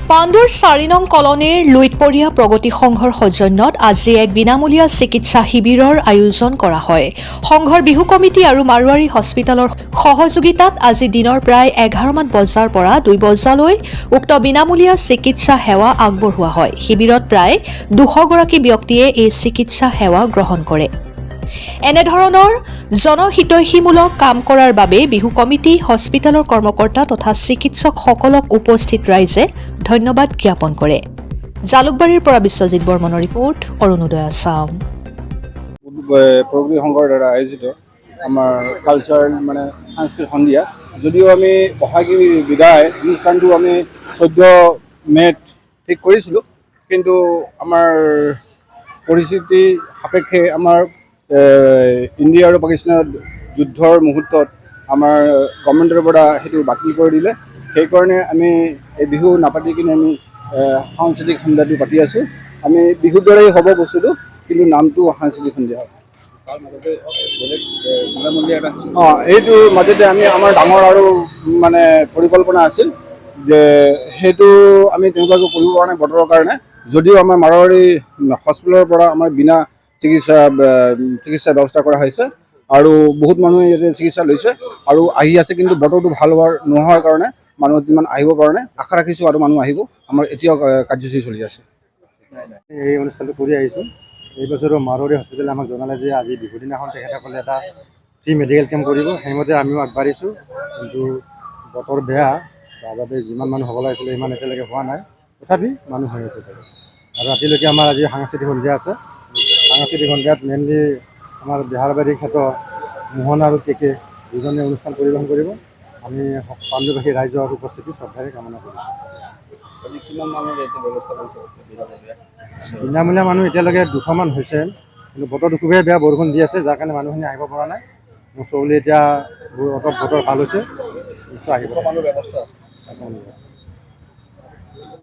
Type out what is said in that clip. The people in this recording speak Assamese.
পাণ্ডুৰ 4 নং কলনীৰ লুইতপৰীয়া প্ৰগতি সংঘৰ সৌজন্যত আজি এক বিনামূলীয়া চিকিৎসা শিবিৰৰ আয়োজন কৰা হয়। সংঘৰ বিহু কমিটি আৰু মাৰোৱাৰী হস্পিটেলৰ সহযোগিতাত আজি দিনৰ প্ৰায় 11 মান বজাৰ পৰা 2 বজালৈ উক্ত বিনামূলীয়া চিকিৎসা সেৱা আগবঢ়োৱা হয়। শিবিৰত প্ৰায় 200 গৰাকী ব্যক্তিয়ে এই চিকিৎসা সেৱা গ্ৰহণ কৰে। এনেধৰণৰ জনহিতৈষীমূলক কাম কৰাৰ বাবে বিহু কমিটি, হস্পিটেলৰ কৰ্মকৰ্তা তথা চিকিৎসকসকলক উপস্থিত ৰাইজে ধন্যবাদ জ্ঞাপন কৰে। জালুকবাৰীৰ পৰা বিশ্বজিৎ বৰ্মনৰ ৰিপৰ্ট, অৰুণোদয় আছাম। প্ৰগতি সংঘৰ দ্বাৰা আয়োজিত আমাৰ কালচাৰেল সাংস্কৃতিক সন্ধিয়া, যদিও আমি বহাগী বিদায় অনুষ্ঠানটো আমি 14 মে'ত ঠিক কৰিছিলোঁ, কিন্তু আমাৰ পৰিস্থিতি সাপেক্ষে আমাৰ ইণ্ডিয়া আৰু পাকিস্তানৰ যুদ্ধৰ মুহূৰ্তত আমাৰ গভৰ্ণমেণ্টৰ পৰা সেইটো বাতিল কৰি দিলে। সেইকাৰণে আমি এই বিহু নাপাতি কিনে আমি সাংস্কৃতিক সন্ধিয়াটো পাতি আছোঁ। আমি বিহুৰ দৰেই হ'ব বস্তুটো, কিন্তু নামটো সাংস্কৃতিক সন্ধিয়া হ'ব। এইটোৰ মাজতে আমি আমাৰ ডাঙৰ আৰু পৰিকল্পনা আছিল যে সেইটো আমি তেনেকুৱাকৈ কৰিব পৰা নাই বতৰৰ কাৰণে। যদিও আমাৰ মাৰোৱাৰী হস্পিটেলৰ পৰা আমাৰ বিনা চিকিৎসাৰ ব্যৱস্থা কৰা হৈছে আৰু বহুত মানুহে ইয়াতে চিকিৎসা লৈছে আৰু আহি আছে, কিন্তু বতৰটো ভাল নোহোৱাৰ কাৰণে মানুহ ইমান আহিব পৰা নাই। আশা ৰাখিছোঁ আৰু মানুহ আহিব। আমাৰ এতিয়াও কাৰ্যসূচী চলি আছে। এই অনুষ্ঠানটো কৰি আহিছোঁ। এই বছৰো মাৰোৱাৰী হস্পিটেলে আমাক জনালে যে আজি বিহুৰ দিনাখন তেখেতসকলে এটা ফ্ৰী মেডিকেল কেম্প কৰিব। সেইমতে আমিও আগবাঢ়িছোঁ, কিন্তু বতৰ বেয়া, তাৰ বাবে যিমান মানুহ হ'ব লাগিছিলে ইমান এতিয়ালৈকে হোৱা নাই। তথাপি মানুহ হৈ আছে আৰু ৰাতিলৈকে আমাৰ আজি সাংস্কৃতিক সন্ধিয়া আছে। সাংস্কৃতিক সন্ধিয়াত মেইনলি আমাৰ বেহাৰবাৰীৰ খ্যাত মোহন আৰু কেকে দুজনে অনুষ্ঠান পৰিৱেশন কৰিব। আমি পাণ্ডুবাসী ৰাইজৰ উপস্থিতি শ্ৰদ্ধাৰে কামনা কৰিছোঁ। বিনামূলীয়া মানুহ এতিয়ালৈকে 200 মান হৈছে, কিন্তু বতৰটো খুবেই বেয়া, বৰষুণ দি আছে, যাৰ কাৰণে মানুহখিনি আহিব পৰা নাই। মোৰ চৌলি এতিয়া বতৰ ভাল হৈছে, নিশ্চয় আহিব।